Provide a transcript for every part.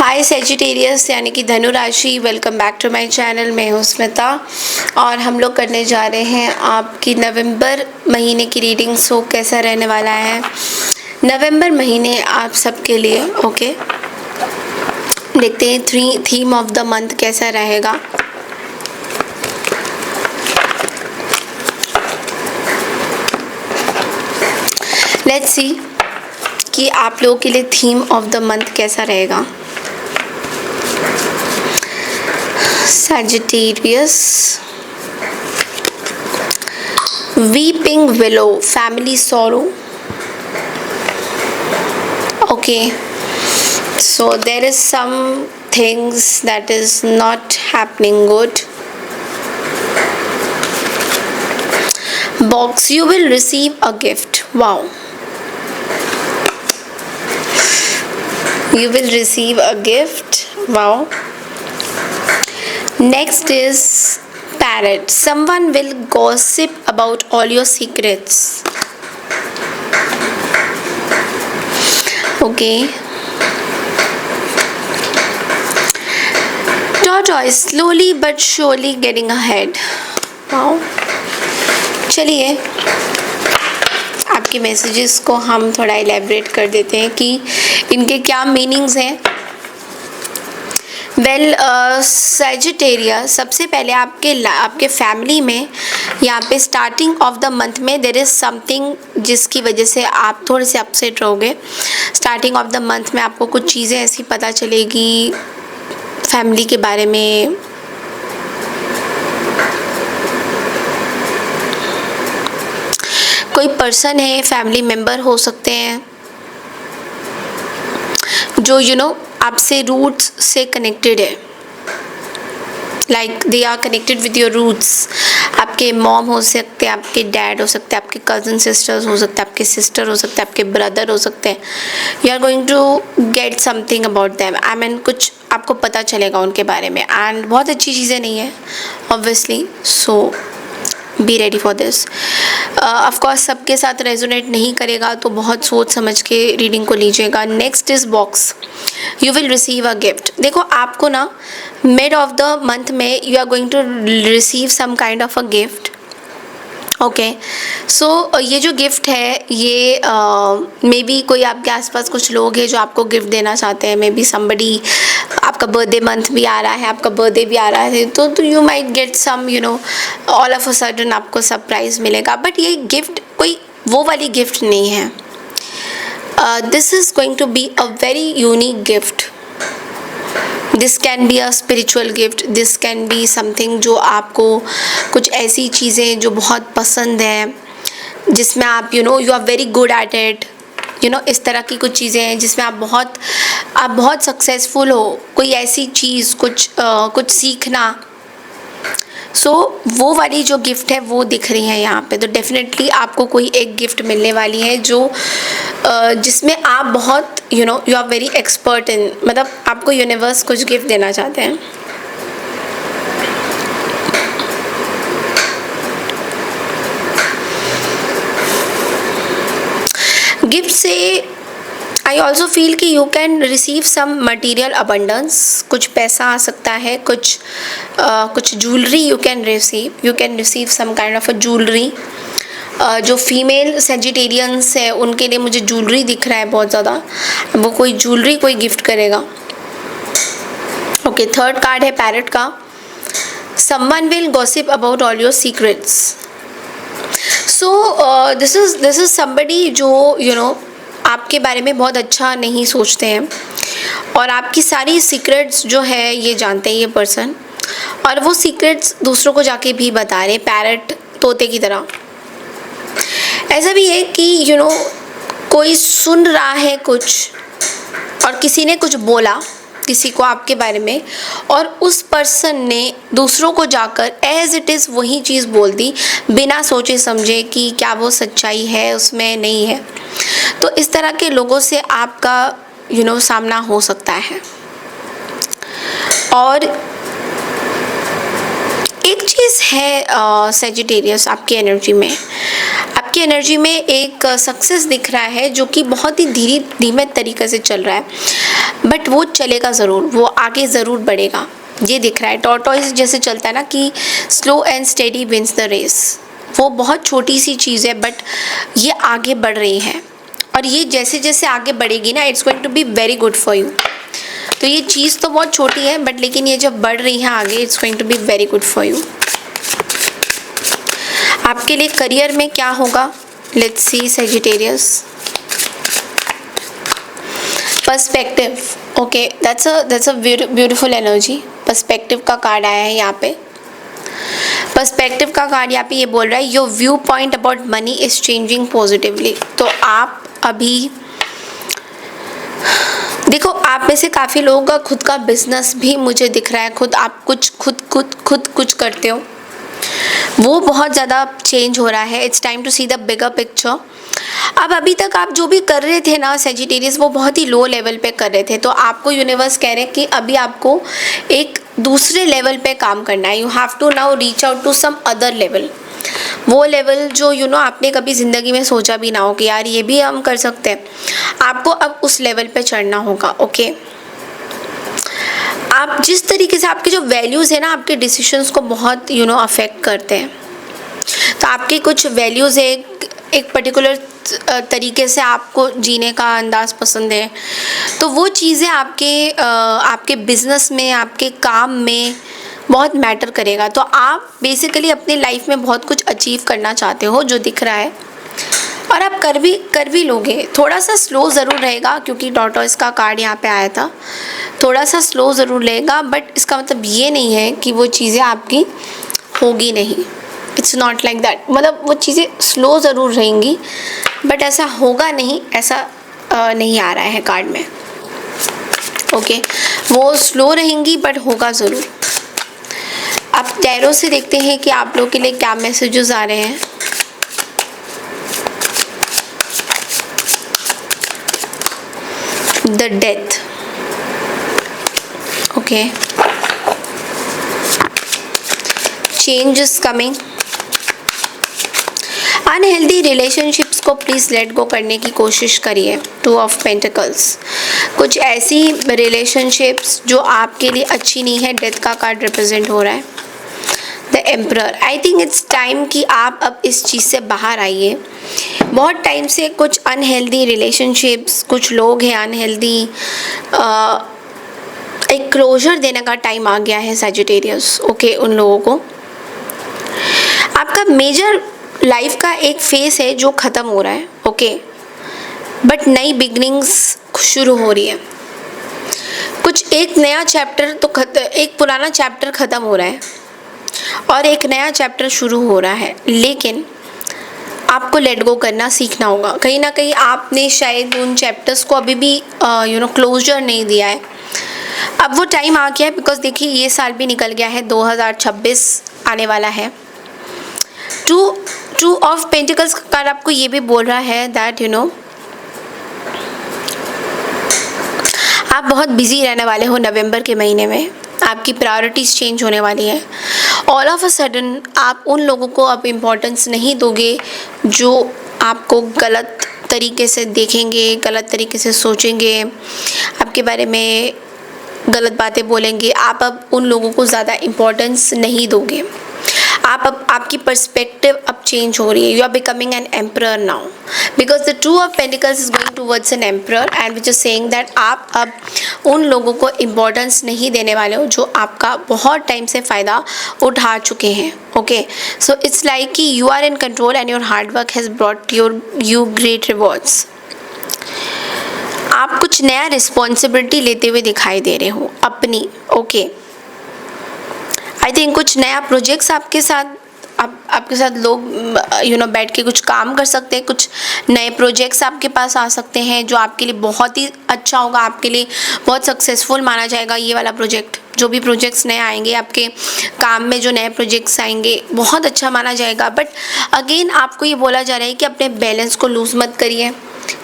हाय Sagittarius यानी कि धनु राशि, welcome back to my channel. मैं हूँ स्मिता और हम लोग करने जा रहे हैं आपकी नवंबर महीने की रीडिंग। सो कैसा रहने वाला है नवंबर महीने आप सबके लिए। ओके, देखते हैं थीम ऑफ द मंथ कैसा रहेगा। लेट्स सी कि आप लोगों के लिए थीम ऑफ द मंथ कैसा रहेगा। Sagittarius, weeping willow, family sorrow. Okay, so there is some things that is not happening good. Box, you will receive a gift. Wow, you will receive a gift. Wow. Next is parrot. Someone will gossip about all your secrets. Okay. Tortoise, slowly but surely getting ahead. Wow. चलिए आपके messages को हम थोड़ा elaborate कर देते हैं कि इनके क्या मीनिंग्स हैं। वेल सैजिटेरियस, सबसे पहले आपके फैमिली में यहाँ पे स्टार्टिंग ऑफ द मंथ में देयर इज़ समथिंग जिसकी वजह से आप थोड़े से अपसेट रहोगे। स्टार्टिंग ऑफ द मंथ में आपको कुछ चीज़ें ऐसी पता चलेगी फैमिली के बारे में। कोई पर्सन है, फैमिली मेम्बर हो सकते हैं जो आपसे रूट्स से कनेक्टेड है, like they are connected with your roots. आपके मॉम हो सकते हैं, आपके डैड हो सकते हैं, आपके कज़न सिस्टर्स हो सकते हैं, आपके सिस्टर हो सकते हैं, आपके ब्रदर हो सकते हैं। You are going to get something about them. I mean कुछ आपको पता चलेगा उनके बारे में, एंड बहुत अच्छी चीज़ें नहीं है obviously. So be ready for this. Of course सबके साथ रेजोनेट नहीं करेगा, तो बहुत सोच समझ के रीडिंग को लीजिएगा। Next is box, you will receive a gift. देखो आपको ना मिड ऑफ द मंथ में you are going to receive some kind of a gift. Okay, so ये जो गिफ्ट है ये मे बी कोई आपके आसपास कुछ लोग हैं जो आपको गिफ्ट देना चाहते हैं। मे बी समबडी, आपका बर्थडे मंथ भी आ रहा है, आपका बर्थडे भी आ रहा है, तो you might get some all of a sudden आपको सरप्राइज मिलेगा। बट ये गिफ्ट कोई वो वाली गिफ्ट नहीं है। This is going to be a very unique gift. This can be a spiritual gift, this can be something जो आपको कुछ ऐसी चीज़ें जो बहुत पसंद हैं, जिसमें आप you are very good at it. इस तरह की कुछ चीज़ें हैं जिसमें आप बहुत सक्सेसफुल हो। कोई ऐसी चीज़, कुछ सीखना। सो वो वाली जो गिफ्ट है वो दिख रही है यहाँ पे। तो डेफिनेटली आपको कोई एक गिफ्ट मिलने वाली है जो जिसमें आप बहुत you are very expert in, मतलब आपको यूनिवर्स कुछ गिफ्ट देना चाहते हैं। गिफ्ट से आई ऑल्सो फील कि you can receive some material abundance. कुछ पैसा आ सकता है, कुछ jewellery you can receive some kind of a jewellery. जो फीमेल सेजिटेरियंस है उनके लिए मुझे ज्वेलरी दिख रहा है बहुत ज़्यादा। वो कोई ज्वेलरी कोई गिफ्ट करेगा। ओके, थर्ड कार्ड है पैरट का। Someone will gossip about all your secrets. So this is somebody जो आपके बारे में बहुत अच्छा नहीं सोचते हैं और आपकी सारी सीक्रेट्स जो है ये जानते हैं ये पर्सन, और वो सीक्रेट्स दूसरों को जाके भी बता रहे। पैरट तोते की तरह। ऐसा भी है कि कोई सुन रहा है कुछ और किसी ने कुछ बोला किसी को आपके बारे में, और उस पर्सन ने दूसरों को जाकर एज इट इज़ वही चीज़ बोल दी बिना सोचे समझे कि क्या वो सच्चाई है उसमें नहीं है। तो इस तरह के लोगों से आपका सामना हो सकता है। और एक चीज़ है सेजिटेरियस, आपकी एनर्जी में आपकी एनर्जी में एक सक्सेस दिख रहा है जो कि बहुत ही धीमे तरीके से चल रहा है, बट वो चलेगा ज़रूर, वो आगे ज़रूर बढ़ेगा, ये दिख रहा है। टॉर्टोइस जैसे चलता है ना कि slow and steady wins the race, वो बहुत छोटी सी चीज़ है बट ये आगे बढ़ रही है, और ये जैसे जैसे आगे बढ़ेगी ना, it's going to be very good for you. तो ये चीज़ तो बहुत छोटी है बट लेकिन ये जब बढ़ रही है आगे, it's going to be very good for you. आपके लिए करियर में क्या होगा, let's see Sagittarius. Perspective, okay, that's a beautiful energy. Perspective का कार्ड आया है यहाँ पे। पर्सपेक्टिव का कार्ड यहाँ पे ये बोल रहा है your view point about money is changing positively. तो आप अभी देखो, आप में से काफ़ी लोगों का खुद का बिजनेस भी मुझे दिख रहा है, खुद आप खुद कुछ करते हो, वो बहुत ज़्यादा चेंज हो रहा है। It's time to see the bigger picture. अब अभी तक आप जो भी कर रहे थे ना सैजिटेरियस, वो बहुत ही लो लेवल पे कर रहे थे, तो आपको यूनिवर्स कह रहे हैं कि अभी आपको एक दूसरे लेवल पे काम करना है। You have to now reach out to some other level, वो लेवल जो आपने कभी ज़िंदगी में सोचा भी ना हो कि यार ये भी हम कर सकते हैं, आपको अब उस लेवल पे चढ़ना होगा। ओके, आप जिस तरीके से आपके जो वैल्यूज़ है ना, आपके डिसीजंस को बहुत अफेक्ट करते हैं। तो आपके कुछ वैल्यूज़ है, एक पर्टिकुलर तरीके से आपको जीने का अंदाज़ पसंद है, तो वो चीज़ें आपके बिजनेस में, आपके काम में बहुत मैटर करेगा। तो आप बेसिकली अपनी लाइफ में बहुत कुछ अचीव करना चाहते हो, जो दिख रहा है, और आप कर भी लोगे। थोड़ा सा स्लो ज़रूर रहेगा क्योंकि टॉर्टोइस का कार्ड यहाँ पे आया था, थोड़ा सा स्लो ज़रूर रहेगा, बट इसका मतलब ये नहीं है कि वो चीज़ें आपकी होगी नहीं। इट्स नॉट लाइक दैट, मतलब वो चीज़ें स्लो ज़रूर रहेंगी बट ऐसा होगा नहीं, ऐसा नहीं आ रहा है कार्ड में। ओके, वो स्लो रहेंगी बट होगा ज़रूर। अब टैरो से देखते हैं कि आप लोग के लिए क्या मैसेजेस आ रहे हैं। The death, okay, change is coming. Unhealthy relationships को प्लीज़ लेट गो करने की कोशिश करिए। 2 ऑफ पेंटिकल्स, कुछ ऐसी रिलेशनशिप्स जो आपके लिए अच्छी नहीं है, डेथ का कार्ड रिप्रेजेंट हो रहा है। The emperor, I think it's time कि आप अब इस चीज़ से बाहर आइए। बहुत टाइम से कुछ अनहेल्दी रिलेशनशिप्स, कुछ लोग हैं अनहेल्दी, एक क्लोजर देने का टाइम आ गया है सैजिटेरियस। ओके, उन लोगों को आपका मेजर लाइफ का एक फेस है जो ख़त्म हो रहा है। ओके, बट नई बिगनिंग्स शुरू हो रही है। कुछ एक नया चैप्टर तो एक पुराना चैप्टर ख़त्म हो रहा है और एक नया चैप्टर शुरू हो रहा है, लेकिन आपको लेट गो करना सीखना होगा। कहीं ना कहीं आपने शायद उन चैप्टर्स को अभी भी क्लोजर नहीं दिया है। अब वो टाइम आ गया है, बिकॉज देखिए ये साल भी निकल गया है, 2026 आने वाला है। टू ऑफ पेंटिकल्स का कार्ड आपको ये भी बोल रहा है दैट आप बहुत बिजी रहने वाले हो नवंबर के महीने में। आपकी प्रायोरिटीज़ चेंज होने वाली है। ऑल ऑफ अ सडन आप उन लोगों को अब इम्पोर्टेंस नहीं दोगे जो आपको गलत तरीके से देखेंगे, गलत तरीके से सोचेंगे, आपके बारे में गलत बातें बोलेंगे। आप अब उन लोगों को ज़्यादा इम्पोर्टेंस नहीं दोगे। आपकी पर्सपेक्टिव अब चेंज हो रही है। You are becoming an emperor now, because the 2 of pentacles is going towards an emperor and which is saying that आप अब उन लोगों को इम्पोर्टेंस नहीं देने वाले हो जो आपका बहुत टाइम से फ़ायदा उठा चुके हैं। ओके, सो इट्स लाइक कि you are in control and your hard work has brought you great rewards. आप कुछ नया रिस्पॉन्सिबिलिटी लेते हुए दिखाई दे रहे हो अपनी। ओके, आई थिंक कुछ नया प्रोजेक्ट्स आपके साथ लोग बैठ के कुछ काम कर सकते हैं। कुछ नए प्रोजेक्ट्स आपके पास आ सकते हैं जो आपके लिए बहुत ही अच्छा होगा, आपके लिए बहुत सक्सेसफुल माना जाएगा। ये वाला प्रोजेक्ट, जो भी प्रोजेक्ट्स नए आएंगे आपके काम में, जो नए प्रोजेक्ट्स आएंगे बहुत अच्छा माना जाएगा। बट अगेन आपको ये बोला जा रहा है कि अपने बैलेंस को लूज़ मत करिए,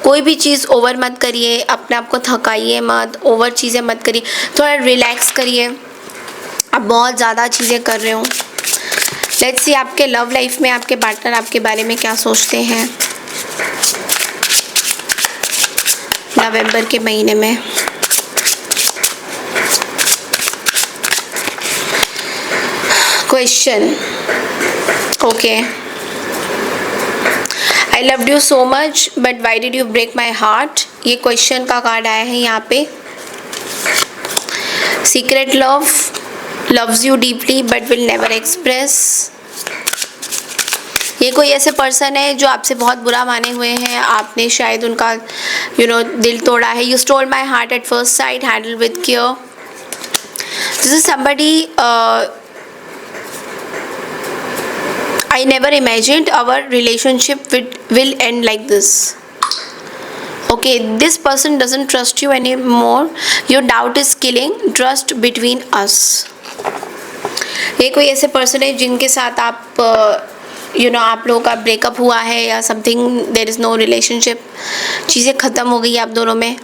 कोई भी चीज़ ओवर मत करिए, अपने आप को थकाइए मत, ओवर चीज़ें मत करिए, थोड़ा रिलैक्स करिए। आप बहुत ज़्यादा चीज़ें कर रहे हो। लेट्स सी आपके लव लाइफ में आपके पार्टनर आपके बारे में क्या सोचते हैं नवंबर के महीने में। Question, okay, I loved you so much but why did you break my heart, ये क्वेश्चन का कार्ड आया है यहाँ पे। Secret love, loves you deeply but will never express, ये कोई ऐसे पर्सन है जो आपसे बहुत बुरा माने हुए हैं, आपने शायद उनका दिल तोड़ा है। You stole my heart at first sight, handle with care. This is somebody I never imagined our relationship will end like this. Okay, this person doesn't trust you anymore. Your doubt is killing trust between us. ये कोई ऐसे person है जिनके साथ आप आप लोगों का ब्रेकअप हुआ है या something, there is no relationship, चीज़ें ख़त्म हो गई आप दोनों में,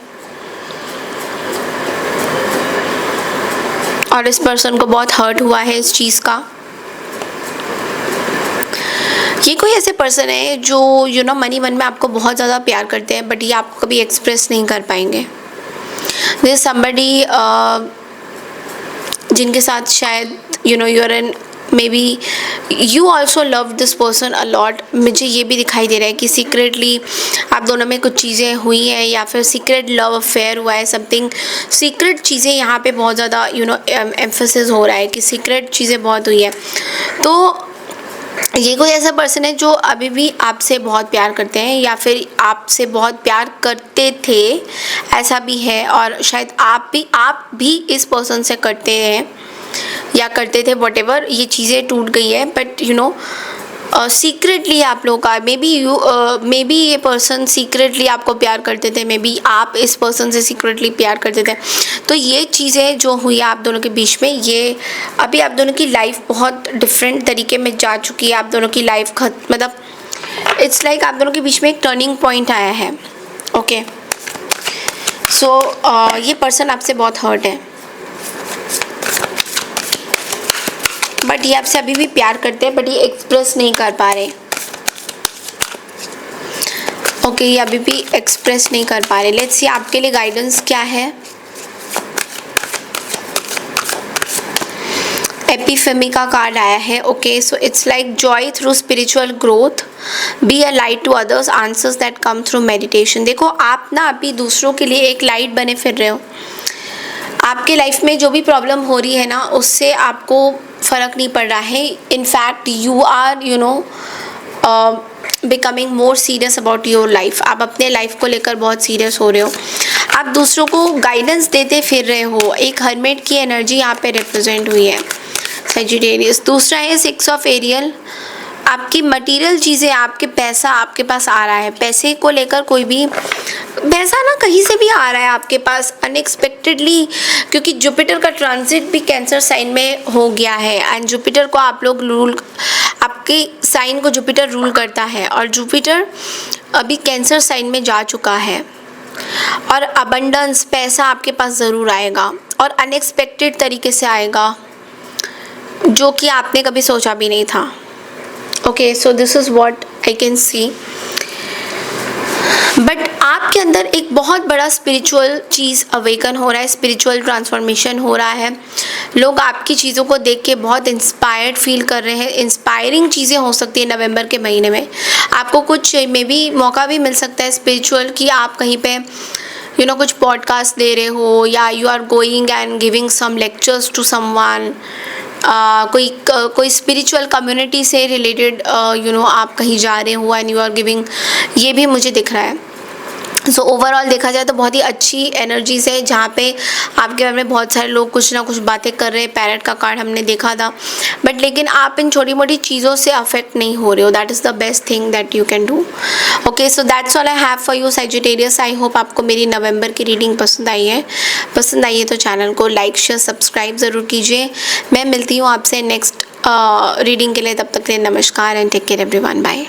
और इस पर्सन को बहुत हर्ट हुआ है इस चीज़ का। ये कोई ऐसे पर्सन है जो मन ही मन में आपको बहुत ज़्यादा प्यार करते हैं बट ये आपको कभी एक्सप्रेस नहीं कर पाएंगे। दिस समबडी जिनके साथ शायद you're and maybe you also love this person a lot. मुझे ये भी दिखाई दे रहा है कि सीक्रेटली आप दोनों में कुछ चीज़ें हुई हैं या फिर सीक्रेट लव अफेयर हुआ है, समथिंग सीक्रेट चीज़ें यहाँ पे बहुत ज़्यादा एम्फेसिस हो रहा है कि सीक्रेट चीज़ें बहुत हुई है। तो ये कोई ऐसा पर्सन है जो अभी भी आपसे बहुत प्यार करते हैं या फिर आपसे बहुत प्यार करते थे, ऐसा भी है, और शायद आप भी इस पर्सन से करते हैं या करते थे, व्हाटएवर, ये चीज़ें टूट गई है बट सीक्रेटली आप लोगों का मे बी ये पर्सन सीक्रेटली आपको प्यार करते थे, मे बी आप इस पर्सन से सीक्रेटली प्यार करते थे। तो ये चीज़ें जो हुई आप दोनों के बीच में, ये अभी आप दोनों की लाइफ बहुत डिफरेंट तरीके में जा चुकी है। आप दोनों की लाइफ मतलब इट्स लाइक आप दोनों के बीच में एक टर्निंग पॉइंट आया है। ओके, सो ये पर्सन आपसे बहुत हर्ट है बट ये आपसे अभी भी प्यार करते हैं बट ये एक्सप्रेस नहीं कर पा रहे। ओके, ये अभी भी एक्सप्रेस नहीं कर पा रहे। लेट्स सी आपके लिए गाइडेंस क्या है। एपिफेमी का कार्ड आया है। Okay, so it's like joy through spiritual growth, be a light to others, answers that come through meditation. देखो आप ना अभी दूसरों के लिए एक लाइट बने फिर रहे हो। आपके लाइफ में जो भी प्रॉब्लम हो रही है ना, उससे आपको फ़र्क नहीं पड़ रहा है। In fact you are becoming more serious about your life. आप अपने लाइफ को लेकर बहुत सीरियस हो रहे हो, आप दूसरों को गाइडेंस देते फिर रहे हो। एक हर्मिट की एनर्जी यहाँ पे रिप्रेजेंट हुई है सजिटेरियस। दूसरा है 6 ऑफ एरियल, आपकी मटेरियल चीज़ें, आपके पैसा आपके पास आ रहा है। पैसे को लेकर कोई भी पैसा ना कहीं से भी आ रहा है आपके पास अनएक्सपेक्टेडली, क्योंकि जुपिटर का ट्रांजिट भी कैंसर साइन में हो गया है एंड जुपिटर को आप लोग आपके साइन को जुपिटर रूल करता है और जुपिटर अभी कैंसर साइन में जा चुका है। और अबंडेंस, पैसा आपके पास ज़रूर आएगा और अनएक्सपेक्टेड तरीके से आएगा जो कि आपने कभी सोचा भी नहीं था। Okay, so this is what I can see. But आपके अंदर एक बहुत बड़ा स्पिरिचुअल चीज़ अवेकन हो रहा है, स्पिरिचुअल ट्रांसफॉर्मेशन हो रहा है। लोग आपकी चीज़ों को देख के बहुत इंस्पायर्ड फील कर रहे हैं। इंस्पायरिंग चीज़ें हो सकती है नवंबर के महीने में। आपको कुछ मे बी मौका भी मिल सकता है स्पिरिचुअल कि आप कहीं पे कुछ पॉडकास्ट दे रहे हो या you are going and giving some lectures to someone, कोई स्पिरिचुअल कम्युनिटी से रिलेटेड आप कहीं जा रहे हो एंड यू आर गिविंग, ये भी मुझे दिख रहा है। सो ओवरऑल देखा जाए तो बहुत ही अच्छी एनर्जीज है जहाँ पे आपके बारे में बहुत सारे लोग कुछ ना कुछ बातें कर रहे हैं। पैरेट का कार्ड हमने देखा था बट लेकिन आप इन छोटी मोटी चीज़ों से अफेक्ट नहीं हो रहे हो। That is the best thing that you can do. Okay, so that's all I have for you Sagittarius. I hope आपको मेरी नवंबर की रीडिंग पसंद आई है। पसंद आई है तो चैनल को लाइक शेयर सब्सक्राइब ज़रूर कीजिए। मैं मिलती हूँ आपसे नेक्स्ट रीडिंग के लिए। तब तक के लिए नमस्कार and take care everyone, bye.